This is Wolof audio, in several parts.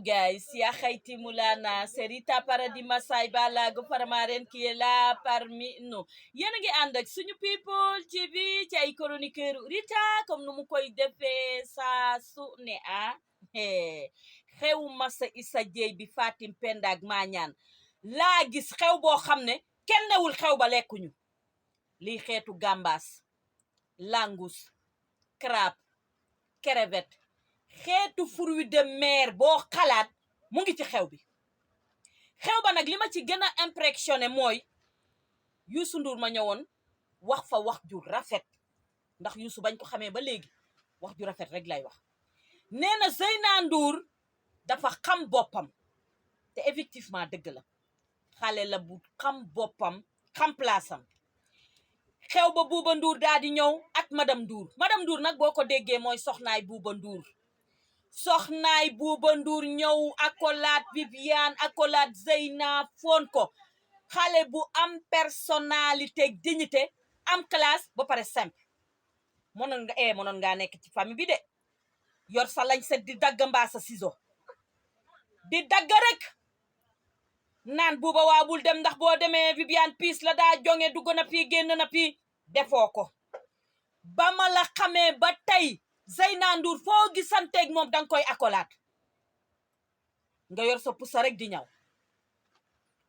guys, ya Haiti Moulana, c'est Rita Paradis Massaï Balago Faramaren qui est là parmi nous. Yéen a ngi ànd ak suñu people TV ci ay chroniqueur Rita comme nu mu koy defee saa su ne xew Massa Issa Dieye bi Fatim Penda ak Mañaan laa gis xew boo xam ne kenn newul xew ba lekkuñu lii xeetu gambas langus crabe crevette xeetu fruit de mer boo xalaat mu ngi ci xew bi xew ba nag li ma ci gën a impressionné mooy Youssou Ndour ma ñëwoon wax fa wax ju rafet ndax Youssou bañ ko xamee ba léegi wax ju rafet rek lay wax nee na Zeyna Ndour dafa xam boppam te effectivement dëgg la xale la bu xam boppam xam place am xew ba Bouba Ndour daal di ñëw ak madame Ndour nag boo ko déggee mooy soxnaay Bouba Ndour ñëw accolade Viviane accolade Zeyna foon ko xale bu am personnalité dignité am classe ba pare simple mënoon nga nekk ci famille bi de yor sa lañ set di dagg mbaa sa ciseau di dagg rek naan Bouba waa bul dem ndax boo demee Viviane piis la daa jonge dugg na fii génn na fii defoo ko ba ma la xamee ba tey Zeyna Ndour foo gisanteeg moom danga koy accolade nga yor sa pusa rek di ñaw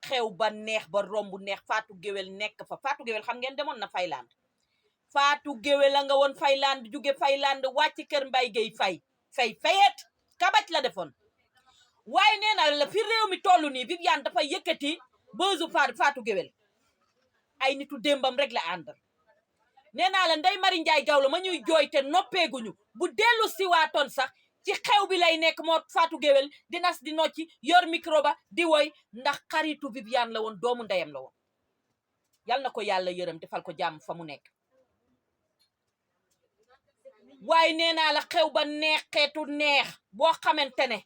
xew ba neex ba rombu neex Fatou Guewel nekk fa Fatou Guewel xam ngeen demoon na Fayland Fatou Guewel la nga woon Fayland jóge Fayland wàcc kër Mbay Gey fayet kabaj la defoon waaye nee na la fi réew mi tollu nii Viviane dafa yëkkati bësu Fatou Guewel ay nitu démbam rek la àndal nee naa la Ndeye Marie Ndiaye Gawlo ma ñuy jooy te noppeeguñu bu dellu siwaatoon sax ci xew bi lay nekk moo Fatou Guewel di nas di nocci yor micro ba di woy ndax xaritu Viviane la woon doomu ndeyam la woon yal na ko yàlla yërëm defal ko jàmm fa mu nekk waaye nee naa la xew ba neex xeetu neex boo xamante ne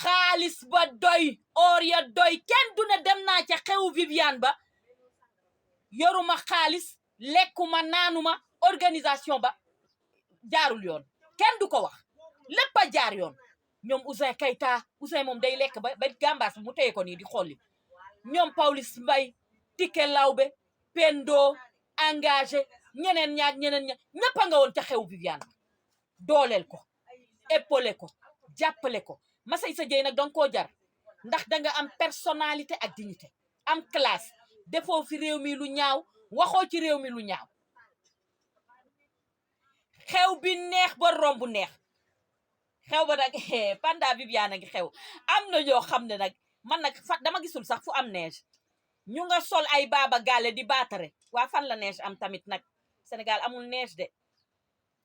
xaalis ba doy or ya doy kenn du ne dem naa ca xewu Viviane ba yoruma xaalis lekkuma naanuma organisation ba jaarul yoon kenn du ko wax lépp a jaar yoon ñoom Ouzin Keita Ouzin moom day lekk ba gambas mu téye ko nii di xolli ñoom Pawlish Mbaye Tické Lawbe Pendo engagé ñeneen ñëpp a nga woon ca xew Viviane dooleel ko épaulé ko jàppale ko Massa Issa Dieye nag danga koo jar ndax danga am personnalité ak dignité am classe defoo fi réew mi lu ñaaw waxoo ci réew mi lu ñaaw xew bi neex ba romb neex xew ba nag panda Viviane a ngi xew am na ñoo xam ne nag man nag dama gisul sax fu am neige ñu nga sol ay baaba gaale di baatare waa fan la neige am tamit nag Sénégal amul neige de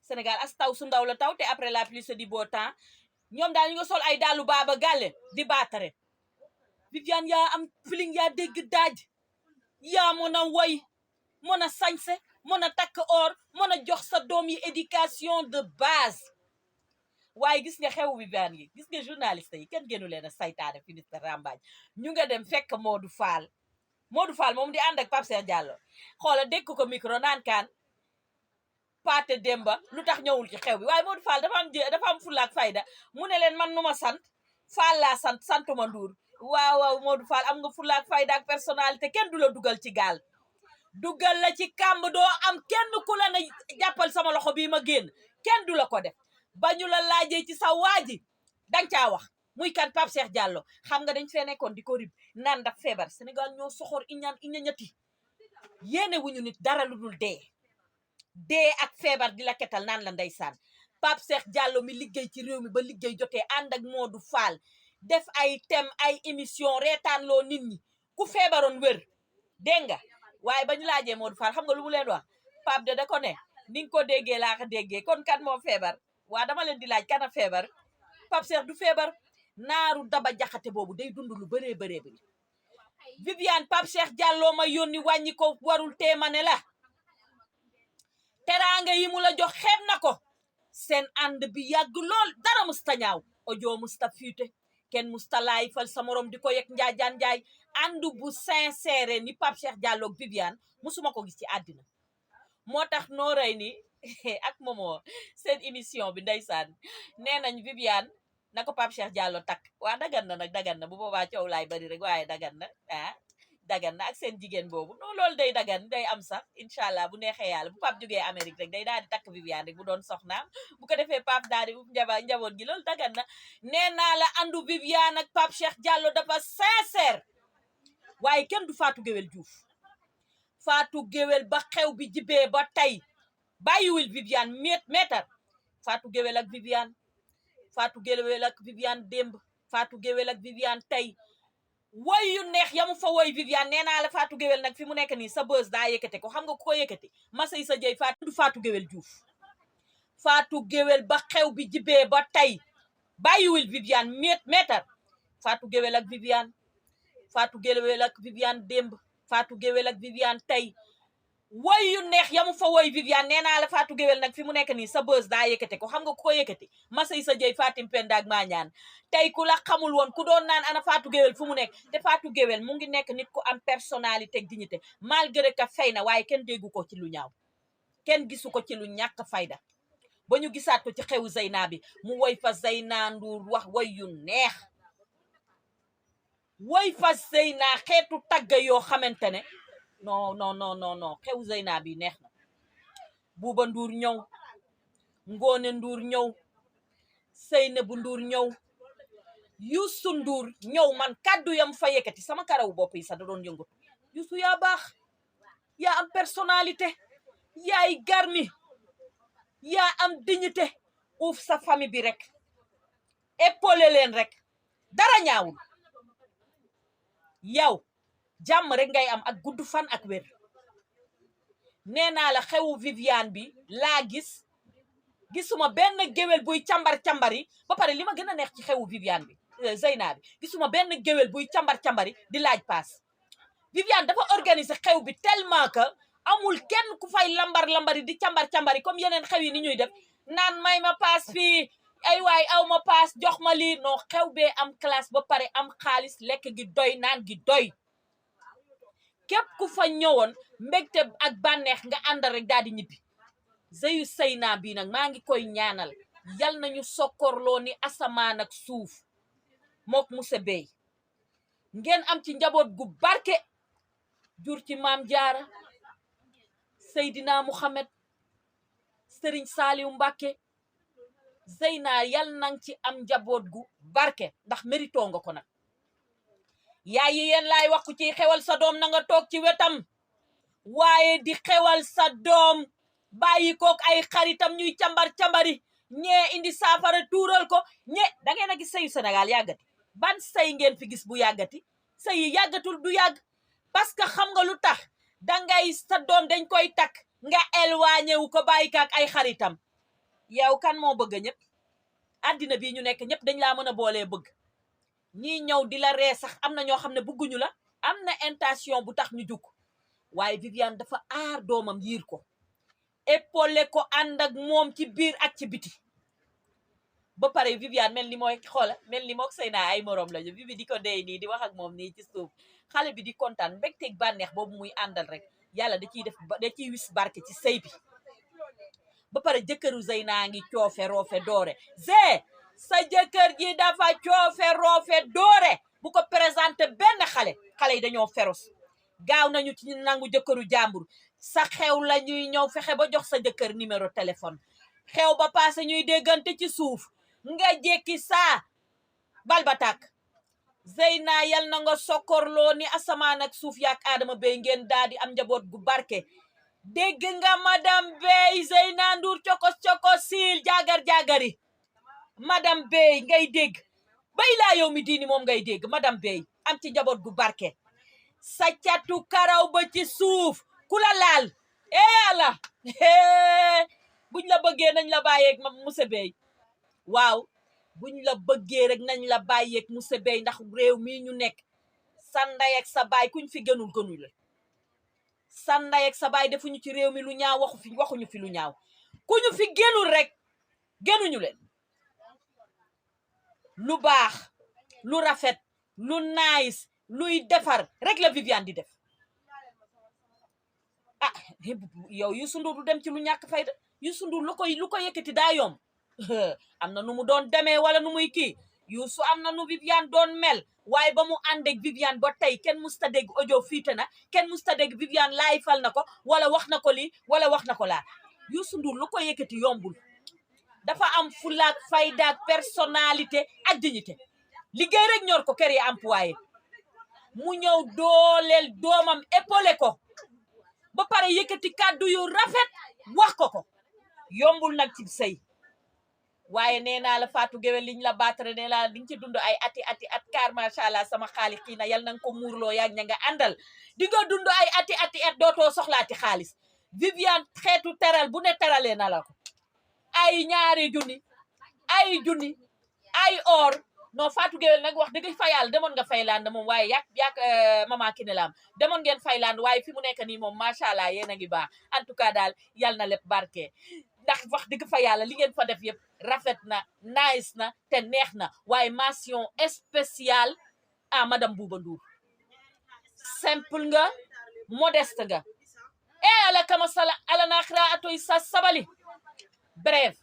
Sénégal as taw su ndaw la taw te après la pluie c'est du beau temps ñoom daal ñu nga sol ay daalu baaba gaale di baatare Viviane yaa am feeling yaa dégg daaj yaa mën a woy mën a sañse mën a takk or mën a jox sa doom yi éducation de base waaye gis nga xew Viviane yi gis nga journaliste yi kenn gënu leen a saytaane finiste rambaaj ñu nga dem fekk Modou Fall moom di ànd ak Pape Cheikh Diallo xoola dégg ko micro naan kaan Paate Demba lu tax ñëwul ci xew bi waaye Modou Fall dafa am fulla ak fayda mu ne leen man nu ma sant Fall laa santuma Ndour waaw Modou Fall am nga fulla ak fayda ak personnalité kenn du la dugal ci gaal dugal la ci kàmb doo am kenn ku la na jàppal sama loxo bii ma génn kenn du la ko def ba ñu la laajee ci sa waaji danga caa wax muy kan Pape Cheikh Diallo xam nga dañ fee nekkoon di ko rib naan ndax feebar Sénégal ñoo soxor iññati yéene wuñu nit dara lu dul dee ak feebar di la ketal naan la ndeysaan Pape Cheikh Diallo mi liggéey ci réew mi ba liggéey jotee ànd ak Modou Fall def ay thème ay émission reetaan loo nit ñi ku feebaroon wér dégg nga waaye ba ñu laajee Modou Fall xam nga lu mu leen wax Pape de da ko ne ni nga ko déggee laa ko déggee kon kan moo feebar waa dama leen di laaj kan a feebar Pape Cheikh du feebar naaru Daba Jaxate boobu day dund lu bëree bëri Viviane Pape Cheikh Diallo ma yónni wàññi ko warul teemane la teraanga yi mu la jox xeeb na ko seen ànd bi yàgg lool dara musta ñaaw audio musta fuité kenn musta laay fal sa morom di ko yegg njaajaan njaay àndu bu sincère ni Pape Cheikh Diallo ak Viviane musuma ko gis ci àddina moo tax noo rey ni ak Momo seen émission bi ndeysaan nee nañ Viviane na ko Pape Cheikh Diallo takk waa dagan na nag dagan na bu boobaa coow laay bari rek waaye dagan na dagan na ak seen jigéen boobu non loolu day dagan day am sax incha allah bu neexee yàlla bu Pape jógee Amérique rek day daal di takk Viviane rek bu doon soxnaam bu ko defee Pape daal di njaboot gi loolu dagan na nee naa la andu Viviane ak Pape Cheikh Diallo dafa sincère waaye kenn du Fatou Guewel Diouf Fatou Guewel ba xew bi jibee ba tey bàyyiwul Viviane meetar Fatou Guewel ak Viviane Fatou Guewel ak Viviane démb Fatou Guewel ak Viviane tey woy yu neex yamu fa woy Viviane nee naa la Fatou Guewel nag fi mu nekk nii sa bës daa yëkkate ko xam nga ku ko yëkkati Masay sa jëy Fatou Guewel Diouf Fatou Guewel ba xew bi jibee ba tey bàyyiwul Viviane meetar Fatou Guewel ak Viviane Fatou Guewel ak Viviane démb Fatou Guewel ak Viviane tey woy yu neex yamu fa woy Viviane nee naa la Fatou Guewel nag fi mu nekk nii sa bës daa yëkkate ko xam nga ku ko yëkkati Masay sa jëy Fatim Penda ak Mañaan tey ku la xamul woon ku doon naan ana Fatou Guewel fu mu nekk te Fatou Guewel mu ngi nekk nit ku am personnalité ak dignité malgré que fay na waaye kenn déggu ko ci lu ñaaw kenn gisu ko ci lu ñàkk fayda ba ñu gisaat ko ci xewu Zeyna bi mu woy fa Zeyna Ndour wax woy yu neex woy fa Zeyna xeetu tagga yoo xamante ne non xew Zeyna bi neex na Buuba Ndour ñëw Ngoone Ndour ñëw Seynabu Ndour ñëw Youssou Ndour ñëw man kàddu yam fa yëkkati sama karaw bopp yi sax da doon yëngatu Youssou yaa baax yaa am personnalité yaay garmi yaa am dignité uuf sa famille bi rek épaulé leen rek dara ñaawul yow jàmm rek ngay am ak gudd fan ak wér nee naa la xewu Viviane bi laa gisuma benn géwél buy càmbari ba pare li ma gën a neex ci xewu Viviane bi Zeyna bi gisuma benn géwél buy càmbari di laaj paas Viviane dafa organiser xew bi tellement que amul kenn ku fay lambari di càmbari comme yeneen xew yi ni ñuy def naan may ma paas fii ay waay aw ma paas jox ma lii non xew bee am classe ba pare am xaalis lekk gi doy naan gi doy képp ku fa ñëwoon mbégte ak bànneex nga àndal rek daal di ñibbi Zeyu Zeyna bi nag maa ngi koy ñaanal yal nañu sokkorloo ni asamaan ak suuf mook Moussa Bey ngeen am ci njaboot gu barke jur ci Maam Jaara Seydina Muhammad Serigne Saliou Mbacké Zeyna yal nang ci am njaboot gu barke ndax mérito nga ko nag yaay yi yéen laay wax ku ci xewal sa doom na nga toog ci wetam waaye di xewal sa doom bàyyi kook ay xaritam ñuy càmbari ñee indi saafara tuural ko da ngeen a gis sëyu Sénégal yàggati ban sëy ngeen fi gis bu yàggati sëy yi yàggatul du yàgg parce que xam nga lu tax dangay sa doom dañ koy takk nga éloigné wu ko bàyyi kaak ay xaritam yow kan moo bëgg ñëpp àddina bii ñu nekk ñëpp dañ laa mën a boolee bëgg ñii ñëw di la ree sax am na ñoo xam ne bëgguñu la am na intention bu tax ñu jug waaye Viviane dafa aar doomam yiir ko épaulé ko ànd ak moom ci biir ak ci biti ba pare Viviane mel ni mooy xoola mel ni mook Zeyna ay morom lañu Vivi di ko dey nii di wax ak moom nii ci suuf xale bi di kontaan mbégteeg bànneex boobu muy àndal rek yàlla da ciy wis barke ci sëy bi ba pare jëkkëru Zeyna ngi coofe roofe doore sa jëkkër ji dafa coofe roofe doore bu ko présenté benn xale yi dañoo féroce gaaw nañu ci nangu jëkkëru jàmbur sa xew la ñuy ñëw fexe ba jox sa jëkkër numéro téléphone xew ba passé ñuy déggante ci suuf nga jekki saa bal ba tàkk Zeyna yal na nga sokkorloo ni asamaan ak suuf yaak Adama Bey ngeen daal di am njaboot gu barke dégg nga madame Bey Zeyna Ndour cokos siil jagari madame Bey ngay dégg bay laa yow mi diini moom ngay dégg madame Bey am ci njaboot gu barke sa catu karaw ba ci suuf ku la laal ala buñ la bëggee nañ la bàyyeeg Moussa Bey waaw buñ la bëggee rek nañ la bàyyeeg Moussa Bey ndax réew mii ñu nekk sa ndey ak sa baay kuñ fi gënul la sa ndey ak sa baay defuñu ci réew mi lu ñaaw waxuñu fi lu ñaaw ku ñu fi gënul rek gënuñu leen lu baax lu rafet lu nice luy defar rek la Viviane di def yow Youssou Ndour du dem ci lu ñàkk fayda Youssou Ndour lu ko yëkkati daa yomb am na nu mu doon demee wala nu muy kii Youssou am na nu Viviane doon mel waaye ba mu ànd ak Viviane ba tey kenn musta dégg audio fiite na kenn musta dégg Viviane laay fal na ko wala wax na ko lii wala wax na ko laa Youssou Ndour lu ko yëkkati yombul dafa am fulaak faydaak personnalité ak dignité liggéey rek ñor ko kër yi employé mu ñëw dooleel doomam épaulé ko ba pare yëkkati kàddu yu rafet wax ko yombul nag ci sëy waaye nee naa la Fatou Guewel liñ la baatare nee naa diñ ci dund ay ati at kaar macha allah sama xaalis xii na yal nanga ko muurloo yaag ña nga àndal di nga dund ay ati at dootoo soxlaati xaalis Viviane xeetu teral bu ne teralee na la ko ay ñaari junni ay or non Fatou Guewel nag wax dëgg fa yàlla demoon nga Fayland moom waaye yàq mama Kiné Lam demoon ngeen Fayland waaye fi mu nekk nii moom macha allah yéen a ngi baax en tout cas daal yal na lépp barke ndax wax dëgg fa yàlla li ngeen fa def yëpp rafet na nice na te neex na waaye mention spéciale à madame Bouba Ndour simple nga modeste nga ala kama sala ala naxira atoy sa sabali bref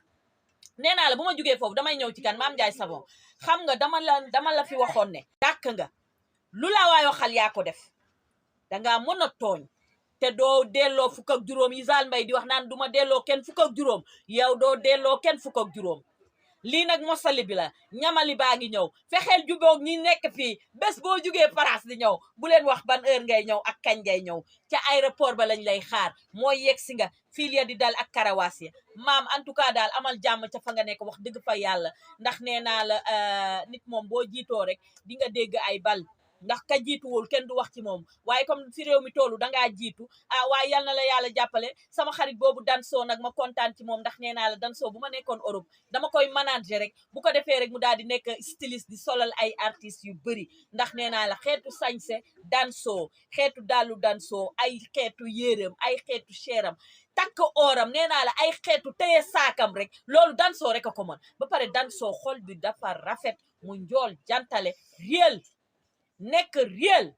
nee naa la bu ma jugee foofu damay ñëw ci kan Mame Ndiaye Savon xam nga dama la fi waxoon ne dàkk nga lu la waay waxal yaa ko def dangaa mën a tooñ te doo delloo fukk ak juróom yi Zal Mbaye di wax naan duma delloo kenn fukk ak juróom yow doo delloo kenn fukk ak juróom lii nag mosali bi la ñamali baa ngi ñëw fexeel jubóog ñi nekk fii bés boo jugee France di ñëw bu leen wax ban heure ngay ñëw ak kañ ngay ñëw ca aéroport ba lañ lay xaar mooy yegg si nga fil ya di dal ak karawaas ya maam en tout cas daal amal jàmm ca fa nga nekk wax dëgg fa yàlla ndax nee naa la nit moom boo jiitoo rek di nga dégg ay bal ndax ka jiituwul kenn du wax ci moom waaye comme fi réew mi tollu dangaa jiitu waaye yal na la yàlla jàppale sama xarit boobu Danso nag ma kontaan ci moom ndax nee naa la Danso bu ma nekkoon Europe dama koy manager rek bu ko defee rek mu daal di nekk styliste di solal ay artistes yu bëri ndax nee naa la xeetu sañse Danso xeetu dalu Danso ay xeetu yéreem ay xeetu cheram takk oram nee naa la ay xeetu téye saakam rek loolu Danso rek a ko mën ba pare Danso xol bi dafa rafet mu njool jantale réel nekk réel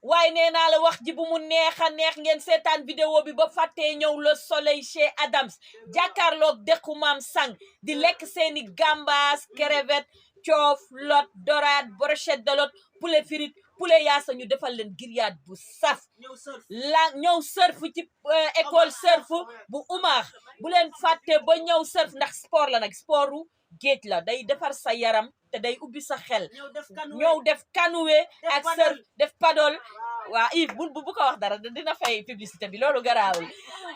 waaye nee naa la wax ji bu mu neex ngeen seetaan vidéo bi ba fàttee ñëw le soleil chez Adams jàkkaarloog dëkku Maam Sang di lekk seeni gambas crevette coof lot dorade brochette de lot poulet frite poulet yaasa ñu defal leen grillade bu saf ñëw surf ci école surf bu Umar bu leen fàtte ba ñëw surf ndax sport la nag sportu géej la day defar sa yaram te day ubbi sa xel ñëw def canoë ak surf def paddle waa Yves bu ko wax dara dina fay publicité bi loolu garaawul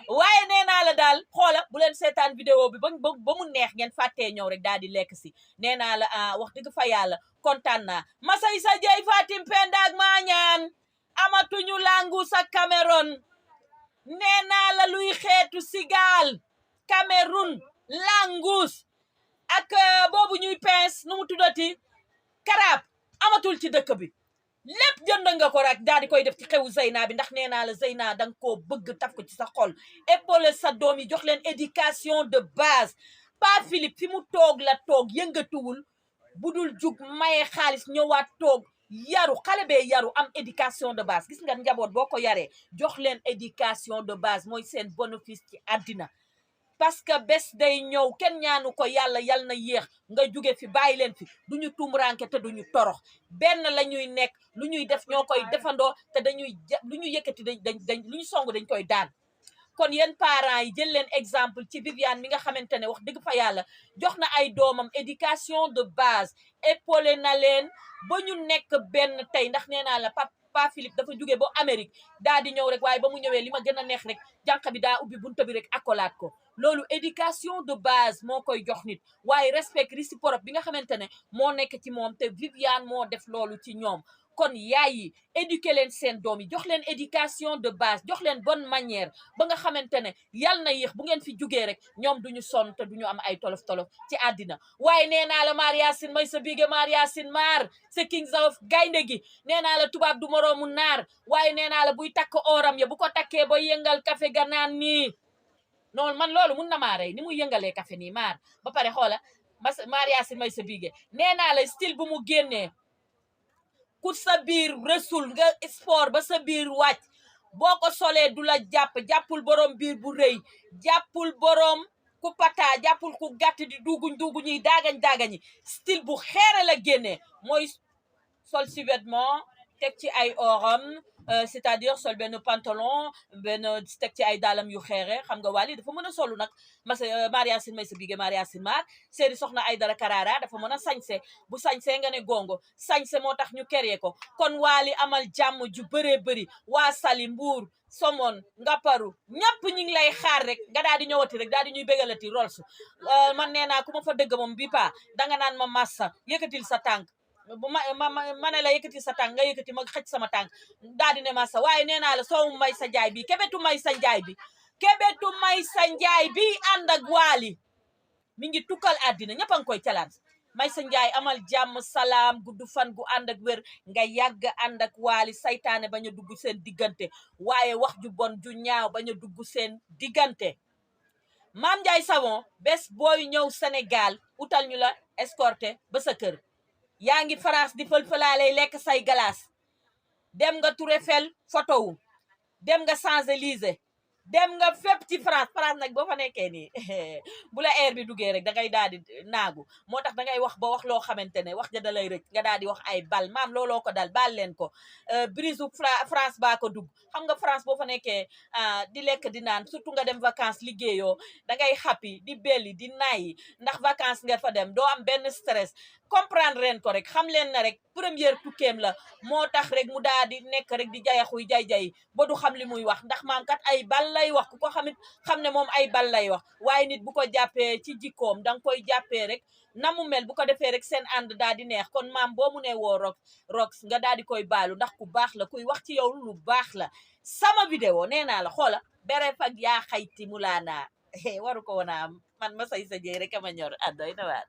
waaye nee naa la daal xoola bu leen seetaan vidéo bi ba mu neex ngeen fàttee ñëw rek daal di lekk si nee naa la wax dëgg fa yàlla kontaan naa masay sa jey Fatim Penda ak Maañaan amatuñu langu sa Cameroun nee naa la luy xeetu sigaal Cameroun langus ak boobu ñuy pince nu mu tuddati karaab amatul ci dëkk bi lépp jënd nga ko rek daal di koy def ci xewu Zeyna bi ndax nee naa la Zeyna danga koo bëgg taf ko ci sa xol épaulé sa doom yi jox leen éducation de base Pa Philippe fi mu toog la toog yëngatuwul bu dul jug maye xaalis ñëwaat toog yaru xale bee yaru am éducation de base gis nga njaboot boo ko yaree jox leen éducation de base mooy seen bénéfice ci àddina parce que bés day ñëw kenn ñaanu ko yàlla yal na yéex nga jóge fi bàyyi leen fi duñu tumranke te duñu torox benn la ñuy nekk lu ñuy def ñoo koy defandoo te lu ñu yëkkati dañ lu ñu song dañ koy daan kon yéen parents yi jël leen exemple ci Viviane mi nga xamante ne wax dëgg fa yàlla jox na ay doomam éducation de base épaulé na leen ba ñu nekk benn tey ndax nee naa la Pa Philippe dafa jóge ba Amérique daa di ñëw rek waaye ba mu ñëwee li ma gën a neex rek jànq bi daa ubbi bunta bi rek akolaat ko loolu éducation de base moo koy jox nit waaye respect réciproque bi nga xamante ne moo nekk ci moom te Viviane moo def loolu ci ñoom kon yaay yi éduquer leen seen doom yi jox leen éducation de base jox leen bonne manière ba nga xamante ne yal na yéex bu ngeen fi jugee rek ñoom duñu sonn te duñu am ay tolof-tolof ci àddina waaye nee naa la maar Yacine may sa bige maar Yacine maar sa Kings of gaynde gi nee naa la tubaab du moroomu naar waaye nee naa la buy takk oram ya bu ko takkee ba yëngal café ga naan nii non man loolu mun na maa rey ni muy yëngalee café nii maar ba pare xoola maar Yacine may sa bige nee naa la style bu mu génnee ku sa biir resul nga sport ba sa biir wàcc boo ko solee du la jàppul borom biir bu rëy jàppul borom ku pata jàppul ku gàtt di duguñuy daagañi style bu xeere la génnee mooy sol survêtement teg ci ay oram c'est-à-dire sol benn pantalon benn teg ci ay daalam yu xeere xam nga Wally dafa mën a solu nag Maria Sin may sa bigé Maria Sin Mar Séeri Soxna Aïdara Karara dafa mën a sañse bu sañse nga ne gongo sañse moo tax ñu keree ko kon Wally amal jàmm ju bëree bëri waa Sali Mbuur Somone Ngaparu ñëpp ñu ngi lay xaar rek nga daal di ñëwati rek daal di ñuy bégalati Rolls man nee naa ku ma fa dëgg moom bi pa danga naan ma massa yëkkatil sa tànk bu ma ne la yëkkati sa tànk nga yëkkati ma xëj sama tànk daal di ne massa waaye nee naa la soowu may sa njaay bi kebetu may sa njaay bi ànd ak Wally mi ngi tukkal àddina ñëpp a ngi koy calaan may sa njaay amal jàmm salaam gudd fan gu ànd ak wér nga yàgg ànd ak Wally saytaane bañ a dugg seen diggante waaye wax ju bon ju ñaaw bañ a dugg seen diggante Mame Ndiaye Savon bés booy ñëw Sénégal utal ñu la escorté ba sa kër yaa ngi France di fël-fëlaalay lekk say glace dem nga Tour Eiffel photo wu dem nga Champs-Élysées dem nga fépp ci France nag boo fa nekkee nii bu la air bi duggee rek da ngay daal di naagu moo tax da ngay wax ba wax loo xamante ne wax ja da lay rëcc nga daal di wax ay bal maam looloo ko dal baal leen ko brise France baa ko dugg xam nga France boo fa nekkee di lekk di naan surtout nga dem vacances liggéeyoo da ngay happy di belli di nayi ndax vacances nga fa dem doo am benn stress comprendre leen ko rek xam leen na rek première tukkeem la moo tax rek mu daal di nekk rek di jayaxuy jay ba du xam li muy wax ndax maam kat ay bal lay wax ku ko xamit xam ne moom ay bal lay wax waaye nit bu ko jàppee ci jikkoom danga koy jàppee rek na mu mel bu ko defee rek seen ànd daal di neex kon maam boo mu ne woo rox nga daal di koy baalu ndax ku baax la kuy wax ci yow lu baax la sama vidéo nee naa la xoola bere fag yaa xayti mu laa naa waru ko woon a am man ma say sa jeey rek ama ñor doy na waar